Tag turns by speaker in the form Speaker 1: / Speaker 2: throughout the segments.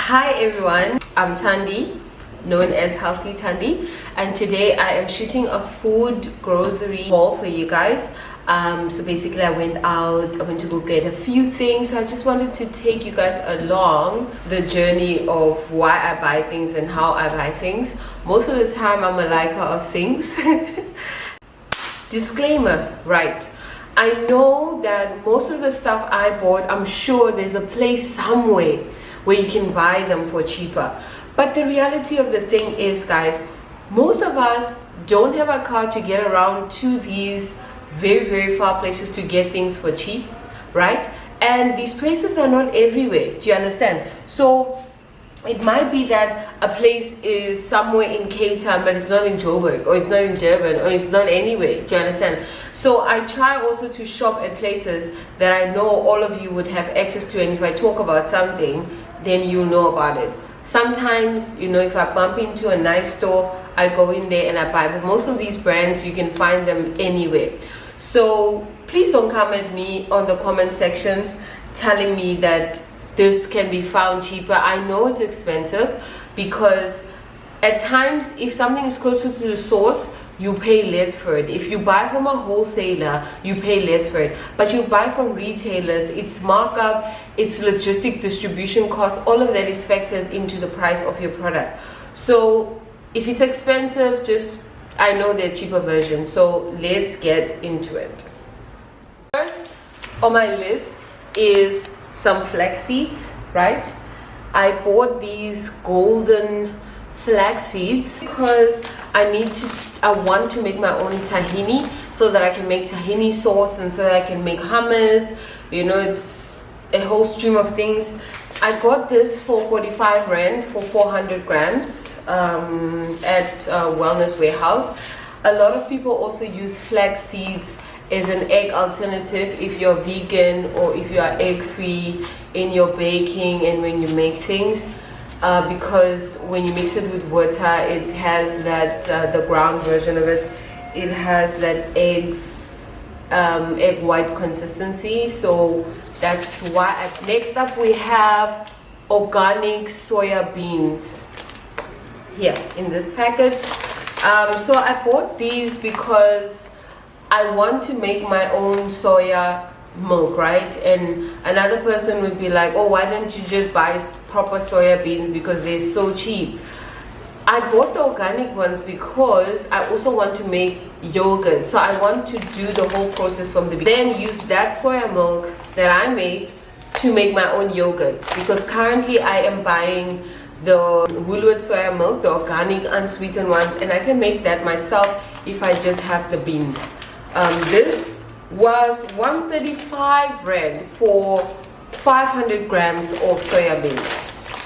Speaker 1: Hi everyone, I'm Thandi, known as Healthy Thandi, and today I am shooting a food grocery haul for you guys. So basically I went to go get a few things, so I just wanted to take you guys along the journey of why I buy things and how I buy things. Most of the time I'm a liker of things. Disclaimer, right? I know that most of the stuff I bought, I'm sure there's a place somewhere where you can buy them for cheaper. But the reality of the thing is, guys, most of us don't have a car to get around to these very far places to get things for cheap, right? And these places are not everywhere. Do you understand? So it might be that a place is somewhere in Cape Town, but it's not in Joburg, or it's not in Durban, or it's not anywhere. Do you understand? So I try also to shop at places that I know all of you would have access to, and if I talk about something, then you know about it. Sometimes, you know, if I bump into a nice store, I go in there and I buy. But most of these brands, you can find them anywhere. So please don't come at me on the comment sections telling me that this can be found cheaper. I know it's expensive because at times if something is closer to the source, you pay less for it. If you buy from a wholesaler, you pay less for it. But you buy from retailers, it's markup, it's logistic distribution cost, all of that is factored into the price of your product. So if it's expensive, I know there are cheaper versions, so let's get into it. First on my list is some flax seeds, right? I bought these golden flax seeds because I want to make my own tahini, so that I can make tahini sauce and so that I can make hummus. You know, it's a whole stream of things. I got this for 45 Rand for 400 grams at Wellness Warehouse. A lot of people also use flax seeds as an egg alternative if you're vegan or if you are egg free in your baking and when you make things, because when you mix it with water, it has that the ground version of it, it has that egg white consistency. So that's why. Next up we have organic soya beans here in this packet. So I bought these because I want to make my own soya milk, right? And another person would be like, oh, why don't you just buy proper soya beans because they're so cheap? I bought the organic ones because I also want to make yogurt. So I want to do the whole process from the beginning, then use that soya milk that I make to make my own yogurt, because currently I am buying the Woolworths soya milk, the organic unsweetened ones, and I can make that myself if I just have the beans. This was 135 Rand for 500 grams of soya beans.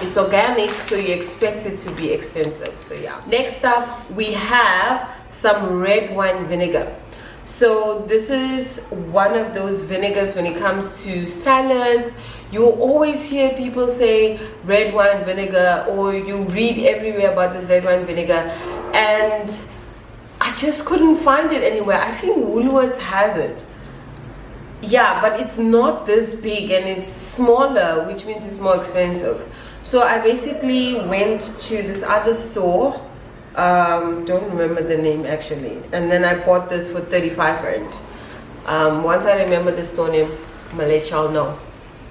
Speaker 1: It's organic, so you expect it to be expensive. So yeah. Next up, we have some red wine vinegar. So this is one of those vinegars when it comes to salads. You'll always hear people say red wine vinegar, or you read everywhere about this red wine vinegar, and I just couldn't find it anywhere. I think Woolworths has it. Yeah, but it's not this big and it's smaller, which means it's more expensive. So I basically went to this other store, don't remember the name actually, and then I bought this for 35 Rand. Once I remember the store name, I'll let y'all know.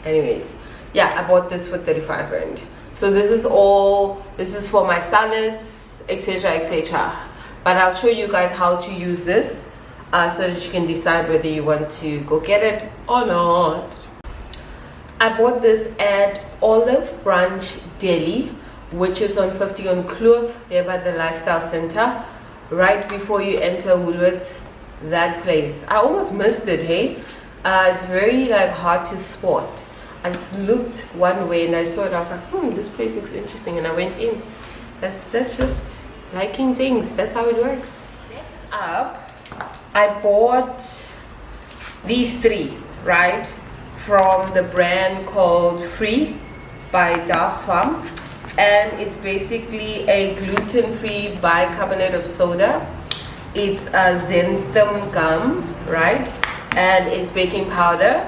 Speaker 1: Anyways, yeah, I bought this for 35 Rand. So this is for my salads, etc, etc. But I'll show you guys how to use this so that you can decide whether you want to go get it or not. I bought this at Olive Branch Deli, which is on 50 on Kloof, there by the Lifestyle Center, right before you enter Woolworths, that place. I almost missed it, hey? It's very hard to spot. I just looked one way and I saw it, I was like, this place looks interesting, and I went in. That's just liking things, that's how it works. Next up, I bought these three, right, from the brand called Free by Dave's Farm, and it's basically a gluten-free bicarbonate of soda. It's a xanthan gum, right, and it's baking powder,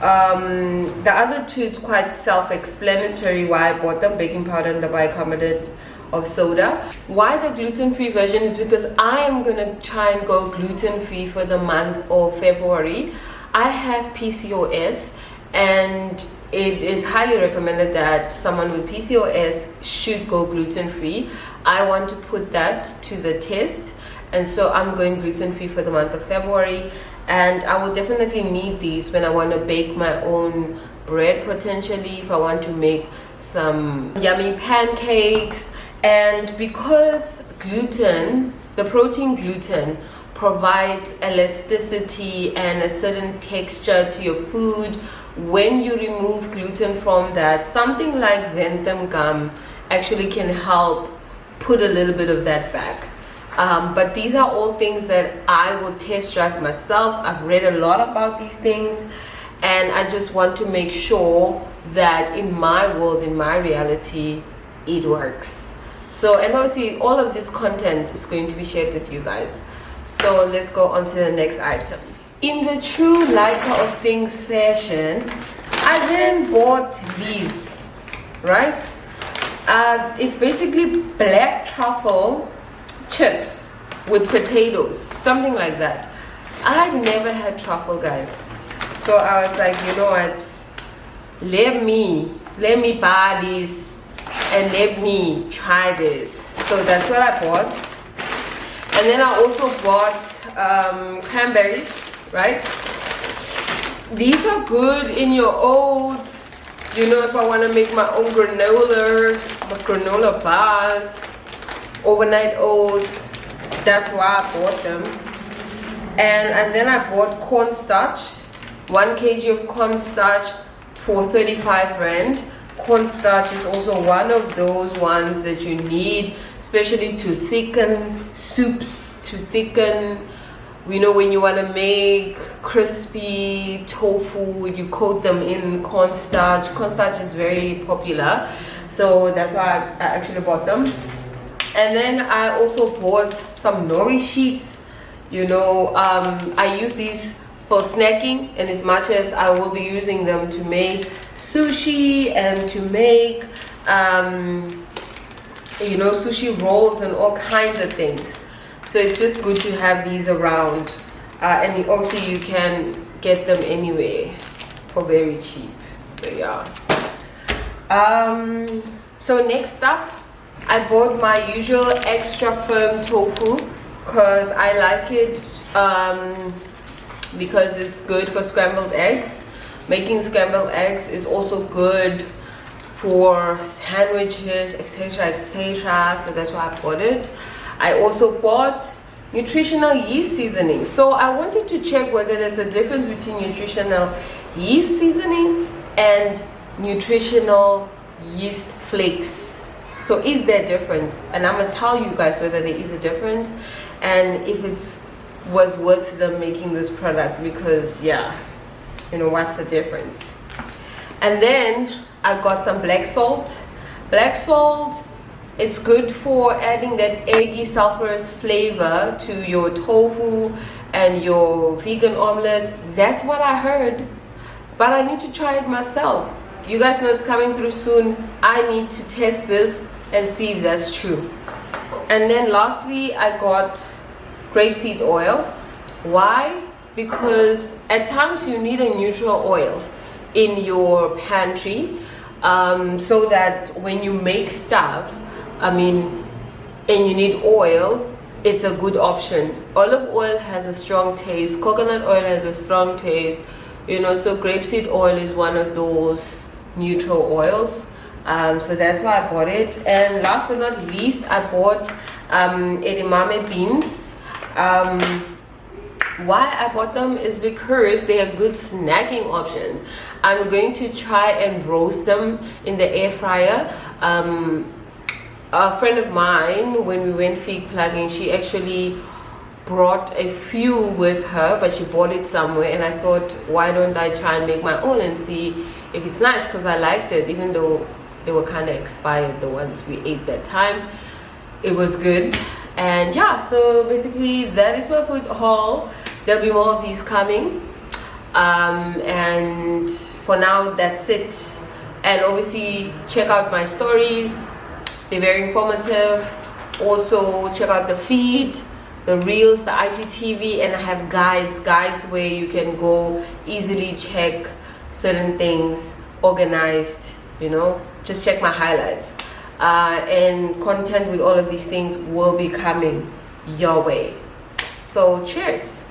Speaker 1: The other two, it's quite self-explanatory why I bought them: baking powder and the bicarbonate of soda. Why the gluten-free version is because I am gonna try and go gluten-free for the month of February. I have PCOS, and it is highly recommended that someone with PCOS should go gluten-free. I want to put that to the test, and so I'm going gluten-free for the month of February. And I will definitely need these when I want to bake my own bread, potentially if I want to make some yummy pancakes. And because gluten, the protein gluten, provides elasticity and a certain texture to your food, when you remove gluten from that, something like xanthan gum actually can help put a little bit of that back. But these are all things that I will test drive myself. I've read a lot about these things, and I just want to make sure that in my world, in my reality, it works. So, and obviously all of this content is going to be shared with you guys. So let's go on to the next item. In the true Leica of things fashion, I then bought these, right? It's basically black truffle chips with potatoes, something like that. I've never had truffle, guys, so I was like, you know what, let me buy this and let me try this. So that's what I bought. And then I also bought cranberries, right? These are good in your oats, you know, if I want to make my own granola bars, overnight oats. That's why I bought them. And then I bought cornstarch, 1 kg of cornstarch for 35 rand. Cornstarch is also one of those ones that you need, especially to thicken soups, to thicken, you know, when you want to make crispy tofu, you coat them in cornstarch. Cornstarch is very popular, so that's why I actually bought them. And then I also bought some nori sheets. You know, I use these for snacking, and as much as I will be using them to make sushi and to make you know, sushi rolls and all kinds of things. So it's just good to have these around, and obviously you can get them anywhere for very cheap. So yeah. So next up, I bought my usual extra firm tofu because I like it, because it's good for scrambled eggs. Making scrambled eggs is also good for sandwiches, etc., etc. So that's why I bought it. I also bought nutritional yeast seasoning. So I wanted to check whether there's a difference between nutritional yeast seasoning and nutritional yeast flakes. So is there a difference? And I'm gonna tell you guys whether there is a difference and if it was worth them making this product, because yeah, you know, what's the difference? And then I got some black salt. Black salt, it's good for adding that eggy sulfurous flavor to your tofu and your vegan omelet. That's what I heard, but I need to try it myself. You guys know it's coming through soon. I need to test this and see if that's true. And then lastly, I got grapeseed oil. Why? Because at times you need a neutral oil in your pantry, so that when you make stuff, and you need oil, it's a good option. Olive oil has a strong taste, coconut oil has a strong taste, you know, so grapeseed oil is one of those neutral oils. So that's why I bought it. And last but not least, I bought edamame beans. Why I bought them is because they are a good snacking option. I'm going to try and roast them in the air fryer. A friend of mine, when we went fig plugging, she actually brought a few with her, but she bought it somewhere, and I thought, why don't I try and make my own and see if it's nice, because I liked it, even though they were kind of expired, the ones we ate that time. It was good. And yeah, so basically that is my food haul. There'll be more of these coming. And for now, that's it. And obviously check out my stories, they're very informative. Also check out the feed, the reels, the IGTV, and I have guides where you can go easily check certain things organized, you know. Just check my highlights, and content with all of these things will be coming your way. So cheers.